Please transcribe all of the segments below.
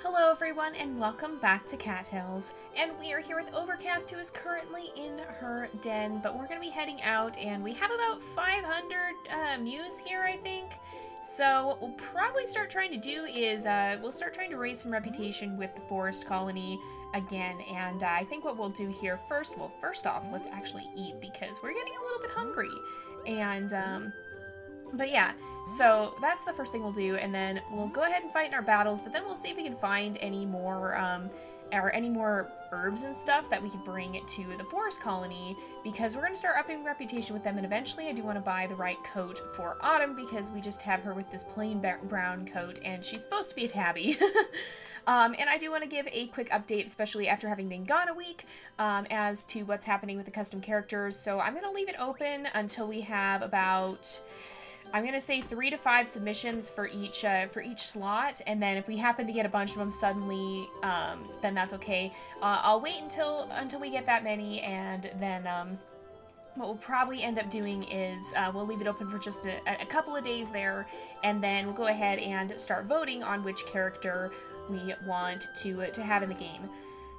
Hello everyone and welcome back to Cattails, and we are here with Overcast, who is currently in her den, but we're going to be heading out and we have about 500 mews here, I think. So what we'll probably start trying to do is we'll start trying to raise some reputation with the forest colony again, and I think what we'll do here first off, let's actually eat because we're getting a little bit hungry. And but yeah, so that's the first thing we'll do, and then we'll go ahead and fight in our battles, but then we'll see if we can find any more herbs and stuff that we can bring to the forest colony, because we're going to start upping reputation with them, and eventually I do want to buy the right coat for Autumn, because we just have her with this plain brown coat, and she's supposed to be a tabby. And I do want to give a quick update, especially after having been gone a week, as to what's happening with the custom characters. So I'm going to leave it open until we have about, I'm going to say 3 to 5 submissions for each slot, and then if we happen to get a bunch of them suddenly, then that's okay. I'll wait until we get that many, and then what we'll probably end up doing is we'll leave it open for just a couple of days there, and then we'll go ahead and start voting on which character we want to have in the game.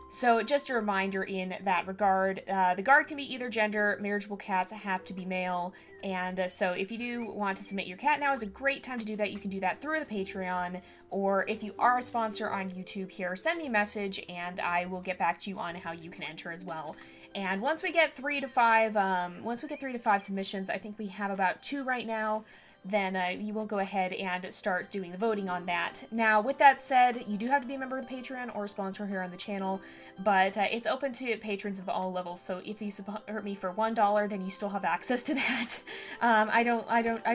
So just a reminder in that regard, the guard can be either gender, marriageable cats have to be male, and so if you do want to submit your cat, now is a great time to do that. You can do that through the Patreon, or if you are a sponsor on YouTube here, send me a message and I will get back to you on how you can enter as well. And once we get 3 to 5 submissions, I think we have about 2 right now, then you will go ahead and start doing the voting on that. Now, with that said, you do have to be a member of the Patreon or a sponsor here on the channel, but it's open to patrons of all levels, so if you support me for $1, then you still have access to that. I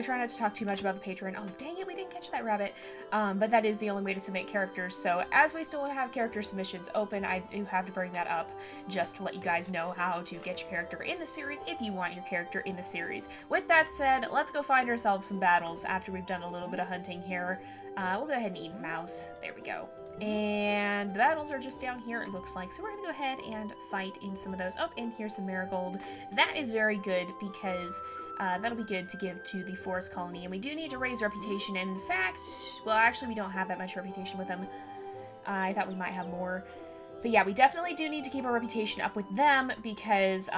try not to talk too much about the Patreon. Oh, dang it, we didn't catch that rabbit. But that is the only way to submit characters, so as we still have character submissions open, I do have to bring that up just to let you guys know how to get your character in the series if you want your character in the series. With that said, let's go find ourselves some battles after we've done a little bit of hunting here. We'll go ahead and eat mouse. There we go. And the battles are just down here, it looks like. So we're going to go ahead and fight in some of those. Oh, and here's some marigold. That is very good because that'll be good to give to the forest colony. And we do need to raise reputation. And in fact, well, actually, we don't have that much reputation with them. I thought we might have more. But yeah, we definitely do need to keep our reputation up with them because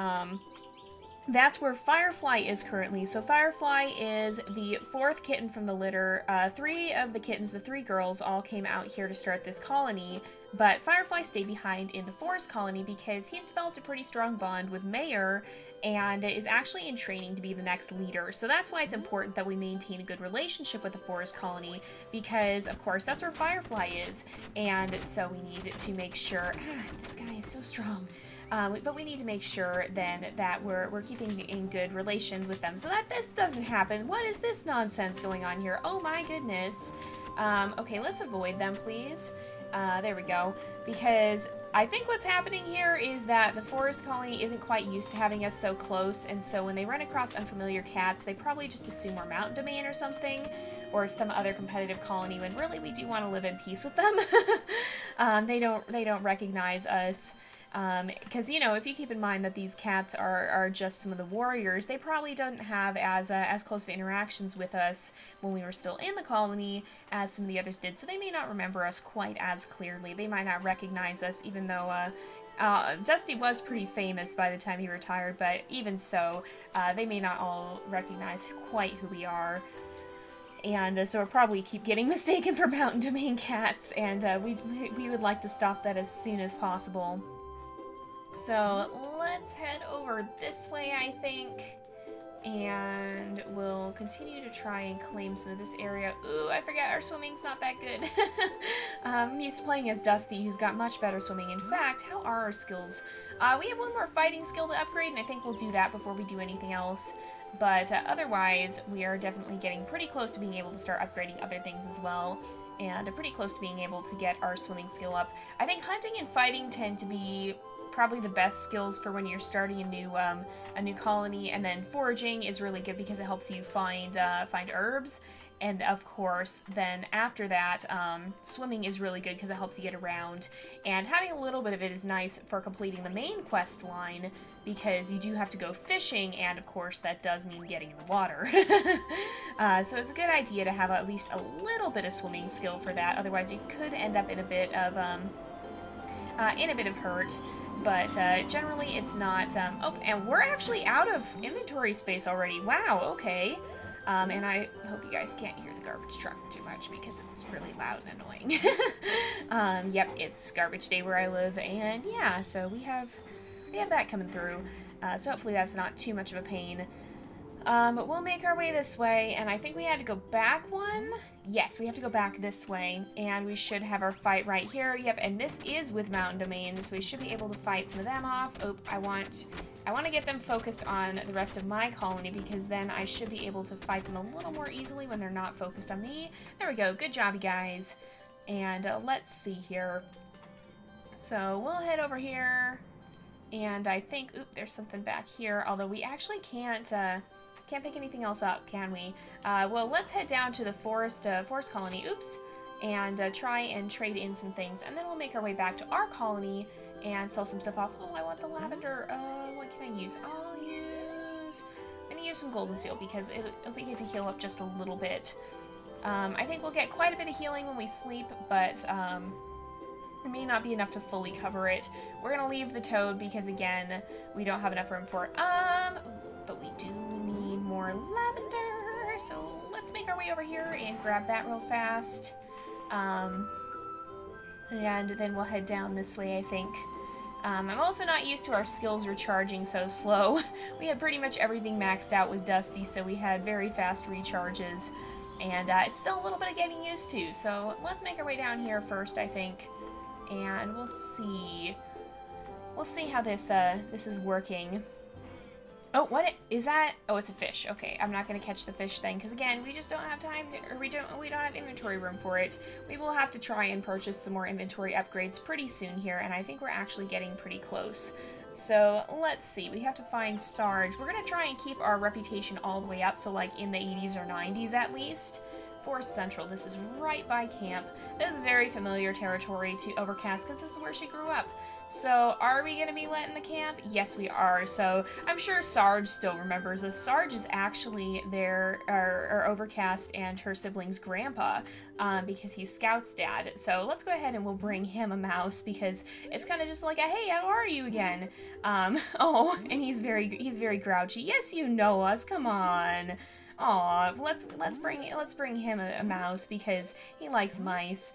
that's where Firefly is currently. So Firefly is the 4th kitten from the litter. 3 of the kittens, the 3 girls, all came out here to start this colony, but Firefly stayed behind in the forest colony because he's developed a pretty strong bond with Mayor and is actually in training to be the next leader. So that's why it's important that we maintain a good relationship with the forest colony, because of course that's where Firefly is, and so we need to make sure, this guy is so strong. But we need to make sure then that we're keeping in good relations with them so that this doesn't happen. What is this nonsense going on here? Oh my goodness. Okay, let's avoid them, please. There we go. Because I think what's happening here is that the forest colony isn't quite used to having us so close, and so when they run across unfamiliar cats, they probably just assume we're mountain domain or something, or some other competitive colony, when really we do want to live in peace with them. They don't recognize us. Because, you know, if you keep in mind that these cats are just some of the warriors, they probably don't have as close of interactions with us when we were still in the colony as some of the others did, so they may not remember us quite as clearly. They might not recognize us, even though Dusty was pretty famous by the time he retired, but even so, they may not all recognize quite who we are. And so we'll probably keep getting mistaken for mountain domain cats, and we would like to stop that as soon as possible. So let's head over this way, I think, and we'll continue to try and claim some of this area. Ooh, I forgot our swimming's not that good. I'm used to playing as Dusty, who's got much better swimming. In fact, how are our skills? We have one more fighting skill to upgrade, and I think we'll do that before we do anything else. But otherwise, we are definitely getting pretty close to being able to start upgrading other things as well, and pretty close to being able to get our swimming skill up. I think hunting and fighting tend to be probably the best skills for when you're starting a new colony, and then foraging is really good because it helps you find herbs, And of course, then after that, swimming is really good because it helps you get around. And having a little bit of it is nice for completing the main quest line because you do have to go fishing, and of course that does mean getting in the water. So it's a good idea to have at least a little bit of swimming skill for that. Otherwise, you could end up in a bit of hurt. But generally, it's not. Oh, and we're actually out of inventory space already. Wow. Okay. And I hope you guys can't hear the garbage truck too much because it's really loud and annoying. Yep, it's garbage day where I live, and yeah, so we have that coming through. So hopefully that's not too much of a pain. But we'll make our way this way, and I think we had to go back one. Yes, we have to go back this way, and we should have our fight right here. Yep, and this is with Mountain Domain, so we should be able to fight some of them off. Oh, I want to get them focused on the rest of my colony because then I should be able to fight them a little more easily when they're not focused on me. There we go. Good job, you guys. And let's see here. So we'll head over here, and I think, oop, there's something back here, although we actually can't pick anything else up, can we? Well, let's head down to the forest colony, oops, and try and trade in some things, and then we'll make our way back to our colony and sell some stuff off. Oh, I want the lavender. What can I use? I'm gonna use some golden seal because it'll be good to heal up just a little bit. I think we'll get quite a bit of healing when we sleep, but it may not be enough to fully cover it. We're gonna leave the toad because, again, we don't have enough room for it. But we do need more lavender, so let's make our way over here and grab that real fast. And then we'll head down this way, I think. I'm also not used to our skills recharging so slow. We had pretty much everything maxed out with Dusty, so we had very fast recharges. And it's still a little bit of getting used to, so let's make our way down here first, I think. And we'll see. We'll see how this is working. Oh, what is that? Oh, it's a fish. Okay, I'm not gonna catch the fish thing because, again, we just don't have time to, or we don't have inventory room for it. We will have to try and purchase some more inventory upgrades pretty soon here, and I think we're actually getting pretty close. So let's see. We have to find Sarge. We're gonna try and keep our reputation all the way up, so like in the 80s or 90s at least. Forest Central. This is right by camp. This is very familiar territory to Overcast because this is where she grew up. So, are we going to be let in the camp? Yes, we are. So, I'm sure Sarge still remembers us. Sarge is actually our Overcast and her sibling's grandpa, because he's Scout's dad. So, let's go ahead and we'll bring him a mouse because it's kind of just like a, hey, how are you again? Oh, and he's very grouchy. Yes, you know us. Come on. Aw, let's bring him a mouse because he likes mice.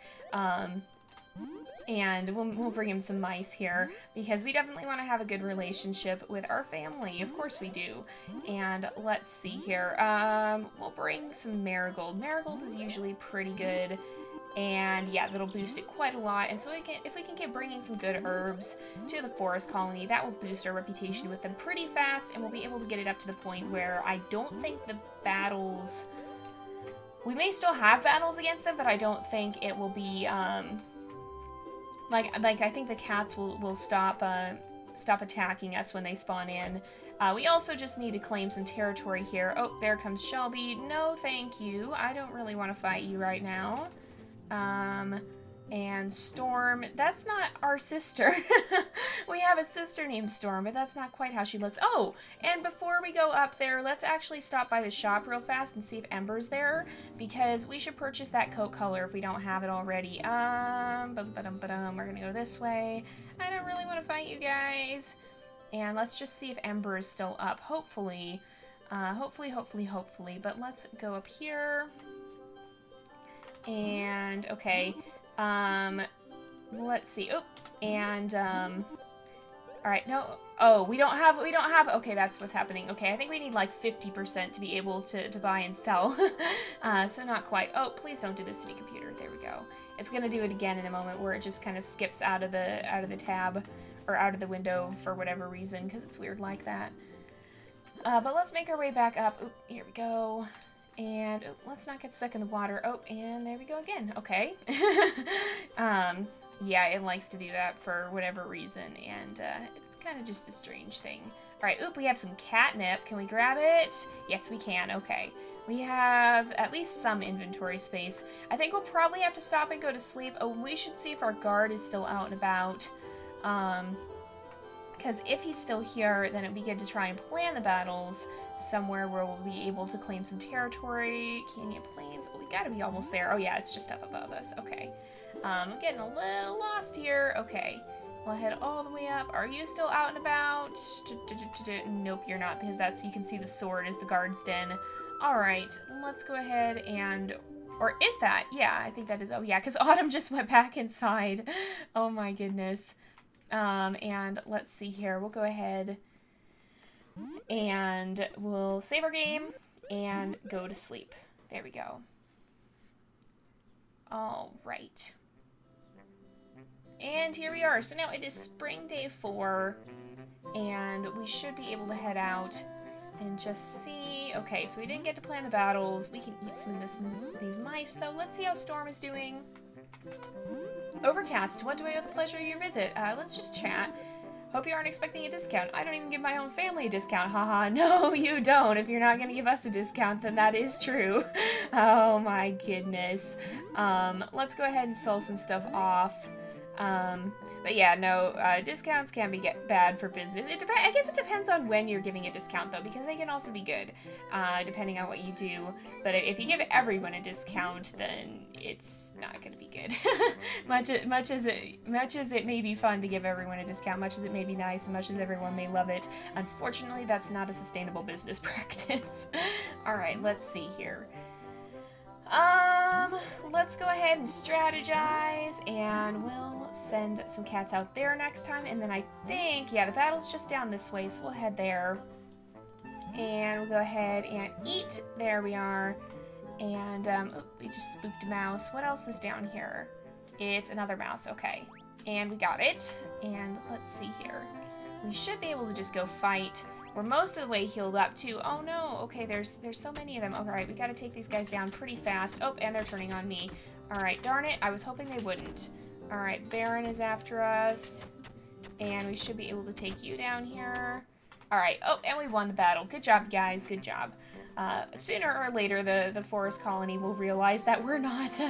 And we'll bring him some mice here because we definitely want to have a good relationship with our family. Of course we do. And let's see here. We'll bring some marigold. Marigold is usually pretty good. And yeah, that'll boost it quite a lot. And so if we can get bringing some good herbs to the forest colony, that will boost our reputation with them pretty fast. And we'll be able to get it up to the point where I don't think the battles... We may still have battles against them, but I don't think it will be... Like I think the cats will stop attacking us when they spawn in. We also just need to claim some territory here. Oh, there comes Shelby. No, thank you. I don't really want to fight you right now. And Storm. That's not our sister. We have a sister named Storm, but that's not quite how she looks. Oh, and before we go up there, let's actually stop by the shop real fast and see if Ember's there, because we should purchase that coat color if we don't have it already. We're gonna go this way. I don't really want to fight you guys. And let's just see if Ember is still up. Hopefully. Hopefully. But let's go up here. And, okay. Let's see. Oh, and, alright, no. Oh, we don't have, okay, that's what's happening. Okay, I think we need like 50% to be able to buy and sell. So not quite. Oh, please don't do this to me, computer. There we go. It's gonna do it again in a moment where it just kind of skips out of the tab, or out of the window for whatever reason, because it's weird like that. But let's make our way back up. Oop, here we go. And let's not get stuck in the water. Oh, and there we go again. Okay. Yeah, it likes to do that for whatever reason, and it's kind of just a strange thing. All right, we have some catnip. Can we grab it? Yes, we can. Okay. We have at least some inventory space. I think we'll probably have to stop and go to sleep. Oh, we should see if our guard is still out and about. Because if he's still here, then it'd be good to try and plan the battles somewhere where we'll be able to claim some territory. Canyon Plains. Oh, we gotta be almost there. Oh yeah, it's just up above us. Okay. I'm getting a little lost here. Okay. We'll head all the way up. Are you still out and about? Nope, you're not, because that's, you can see the sword is the guard's den. Alright, let's go ahead and... Or is that? Yeah, I think that is... Oh yeah, because Autumn just went back inside. Oh my goodness. And let's see here. We'll go ahead and we'll save our game and go to sleep. There we go. Alright. And here we are. So now it is spring day 4, and we should be able to head out and just see. Okay, so we didn't get to plan the battles. We can eat some of these mice, though. Let's see how Storm is doing. Overcast, what do I owe the pleasure of your visit? Let's just chat. Hope you aren't expecting a discount. I don't even give my own family a discount. Haha, no, you don't. If you're not going to give us a discount, then that is true. Oh my goodness. Let's go ahead and sell some stuff off. But yeah, no, discounts can be bad for business. I guess it depends on when you're giving a discount, though, because they can also be good, depending on what you do. But if you give everyone a discount, then it's not going to be good. much as it may be fun to give everyone a discount, much as it may be nice, and much as everyone may love it, unfortunately, that's not a sustainable business practice. All right, let's see here. Let's go ahead and strategize, and we'll send some cats out there next time, and then I think, yeah, the battle's just down this way, so we'll head there, and we'll go ahead and eat. There we are, and, oh, we just spooked a mouse. What else is down here? It's another mouse, okay, and we got it, and let's see here. We should be able to just go fight. We're most of the way healed up, too. Oh, no. Okay, there's so many of them. All right, we gotta take these guys down pretty fast. Oh, and they're turning on me. All right, darn it. I was hoping they wouldn't. All right, Baron is after us. And we should be able to take you down here. All right. Oh, and we won the battle. Good job, guys. Good job. Sooner or later, the forest colony will realize that we're not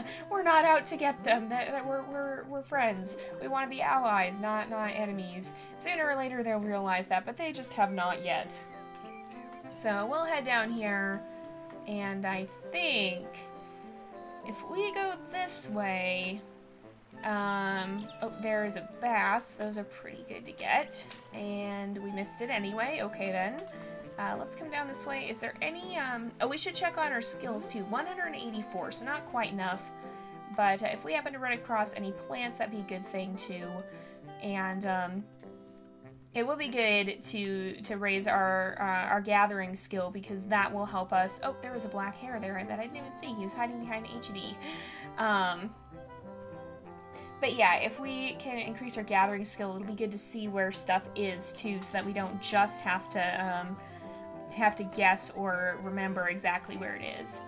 out to get them. That we're friends. We want to be allies, not enemies. Sooner or later, they'll realize that, but they just have not yet. So we'll head down here, and I think if we go this way, oh, there is a bass. Those are pretty good to get, and we missed it anyway. Okay then. Let's come down this way. Is there any, oh, we should check on our skills too. 184, so not quite enough. But if we happen to run across any plants, that'd be a good thing too. And, it will be good to raise our gathering skill, because that will help us. Oh, there was a black hair there that I didn't even see. He was hiding behind HD. But yeah, if we can increase our gathering skill, it'll be good to see where stuff is too, so that we don't just have to guess or remember exactly where it is.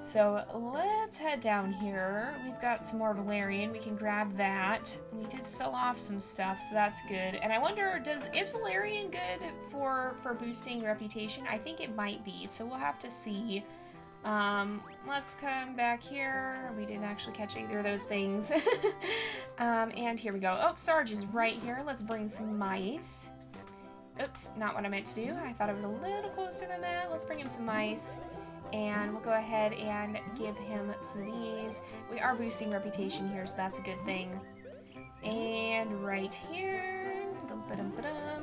So let's head down here. We've got some more Valerian. We can grab that. We did sell off some stuff, so that's good. And I wonder, is Valerian good for boosting reputation? I think it might be, so we'll have to see. Let's come back here. We didn't actually catch either of those things. And here we go. Oh, Sarge is right here. Let's bring some mice. Oops, not what I meant to do. I thought it was a little closer than that. Let's bring him some mice. And we'll go ahead and give him some of these. We are boosting reputation here, so that's a good thing. And right here.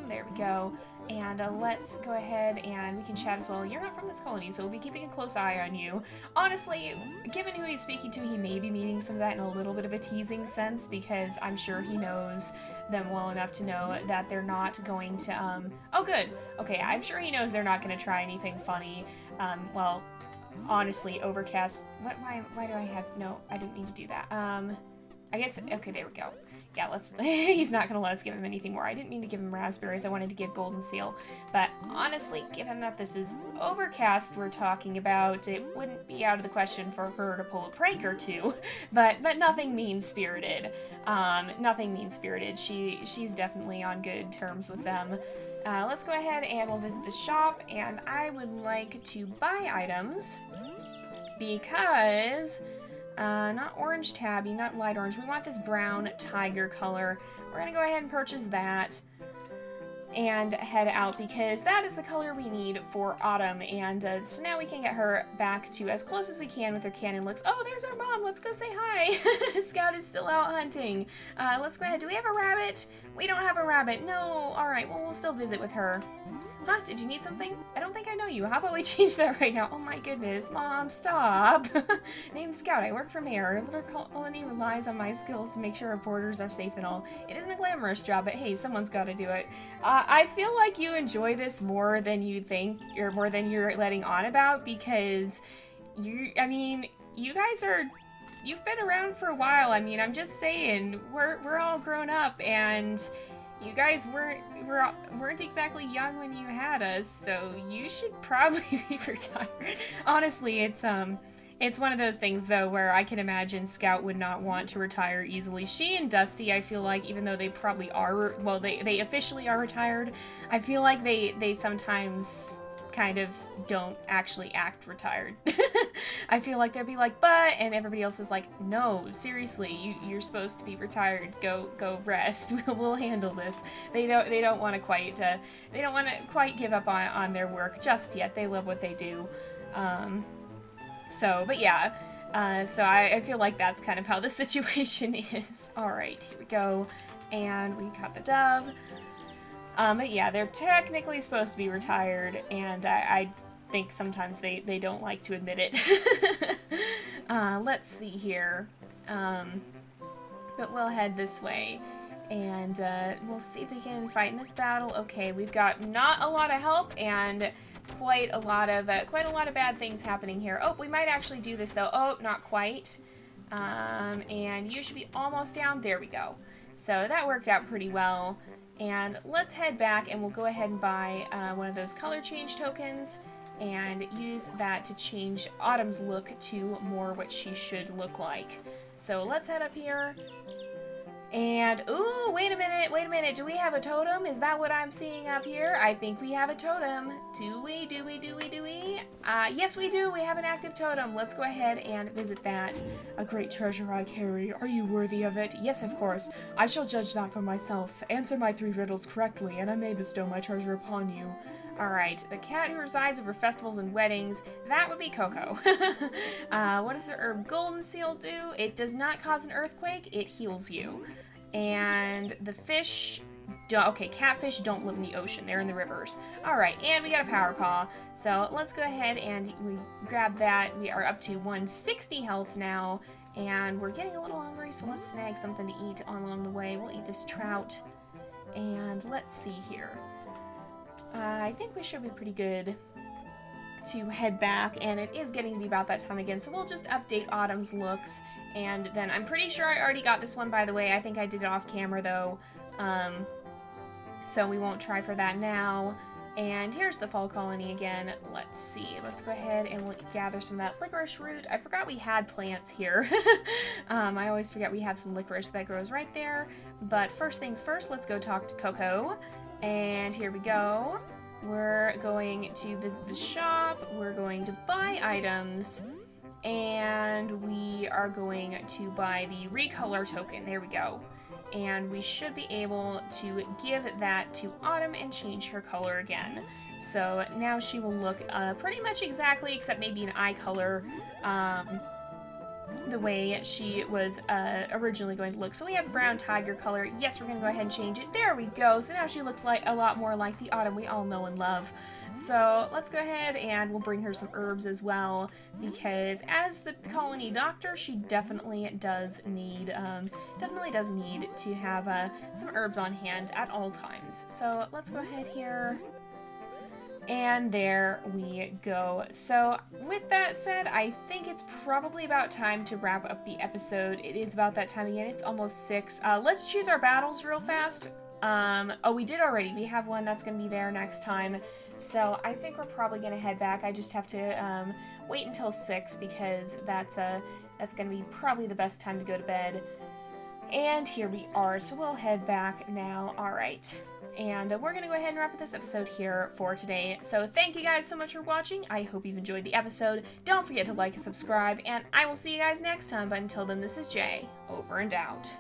There we go. And let's go ahead and we can chat as well. You're not from this colony, so we'll be keeping a close eye on you. Honestly, given who he's speaking to, he may be meaning some of that in a little bit of a teasing sense, because I'm sure he knows them well enough to know that they're not going to, oh good. Okay, I'm sure he knows they're not going to try anything funny. Well, honestly, Overcast, why do I have, no, I didn't mean to do that. I guess, okay, there we go. Yeah, let's, he's not going to let us give him anything more. I didn't mean to give him raspberries. I wanted to give golden seal. But honestly, given that this is Overcast we're talking about, it wouldn't be out of the question for her to pull a prank or two. But nothing mean-spirited. Nothing mean-spirited. She's definitely on good terms with them. Let's go ahead and we'll visit the shop, and I would like to buy items because, not orange tabby, not light orange, we want this brown tiger color. We're gonna go ahead and purchase that and head out because that is the color we need for Autumn, and so now we can get her back to as close as we can with her cannon looks. Oh, there's our mom. Let's go say hi. Scout is still out hunting. Let's go ahead. Do we have a rabbit? We don't have a rabbit. No. All right. Well, we'll still visit with her. Huh? Did you need something? I don't think I know you. How about we change that right now? Oh my goodness. Mom, stop. Name's Scout. I work for Mayor. Little colony relies on my skills to make sure our borders are safe and all. It isn't a glamorous job, but hey, someone's got to do it. I feel like you enjoy this more than you think, or more than you're letting on about, because you guys are, you've been around for a while. I mean, I'm just saying, we're all grown up, and you guys weren't exactly young when you had us, so you should probably be retired. Honestly, it's one of those things, though, where I can imagine Scout would not want to retire easily. She and Dusty, I feel like, even though they probably are, well, they officially are retired, I feel like they sometimes kind of don't actually act retired. I feel like they'll be like, but, and everybody else is like, no, seriously, you're supposed to be retired. Go rest. We'll handle this. They don't want to quite give up on their work just yet. They love what they do. But yeah, so I feel like that's kind of how the situation is. All right, here we go, and we got the dove. But yeah, they're technically supposed to be retired, and I think sometimes they don't like to admit it. Let's see here. But we'll head this way, and we'll see if we can fight in this battle. Okay, we've got not a lot of help, and quite a lot of bad things happening here. Oh, we might actually do this though. Oh, not quite. And you should be almost down. There we go. So that worked out pretty well. And let's head back, and we'll go ahead and buy one of those color change tokens and use that to change Autumn's look to more what she should look like. So let's head up here. And, ooh, wait a minute, do we have a totem? Is that what I'm seeing up here? I think we have a totem. Do we? Yes, we do. We have an active totem. Let's go ahead and visit that. A great treasure I carry. Are you worthy of it? Yes, of course. I shall judge that for myself. Answer my 3 riddles correctly, and I may bestow my treasure upon you. Alright, the cat who resides over festivals and weddings, that would be Coco. What does the herb golden seal do? It does not cause an earthquake, it heals you. And the fish, okay, catfish don't live in the ocean, they're in the rivers. Alright, and we got a power paw. So let's go ahead and we grab that. We are up to 160 health now, and we're getting a little hungry, so let's snag something to eat along the way. We'll eat this trout, and let's see here. I think we should be pretty good to head back, and it is getting to be about that time again, so we'll just update Autumn's looks, and then I'm pretty sure I already got this one, by the way. I think I did it off camera, though, so we won't try for that now. And here's the fall colony again. Let's see. Let's go ahead and we'll gather some of that licorice root. I forgot we had plants here. I always forget we have some licorice that grows right there, but first things first, let's go talk to Coco. And here we go. We're going to visit the shop, we're going to buy items, and we are going to buy the recolor token. There we go. And we should be able to give that to Autumn and change her color again. So now she will look pretty much exactly, except maybe an eye color, the way she was originally going to look. So we have brown tiger color. Yes, we're going to go ahead and change it. There we go. So now she looks like a lot more like the Autumn we all know and love. So let's go ahead and we'll bring her some herbs as well, because as the colony doctor, she definitely does need to have some herbs on hand at all times. So let's go ahead here. And there we go. So with that said, I think it's probably about time to wrap up the episode. It is about that time again. It's almost 6. Let's choose our battles real fast. Oh, we did already. We have one that's going to be there next time. So I think we're probably going to head back. I just have to wait until 6 because that's going to be probably the best time to go to bed. And here we are. So we'll head back now. All right. And we're going to go ahead and wrap up this episode here for today. So thank you guys so much for watching. I hope you've enjoyed the episode. Don't forget to like and subscribe, and I will see you guys next time. But until then, this is Jay, over and out.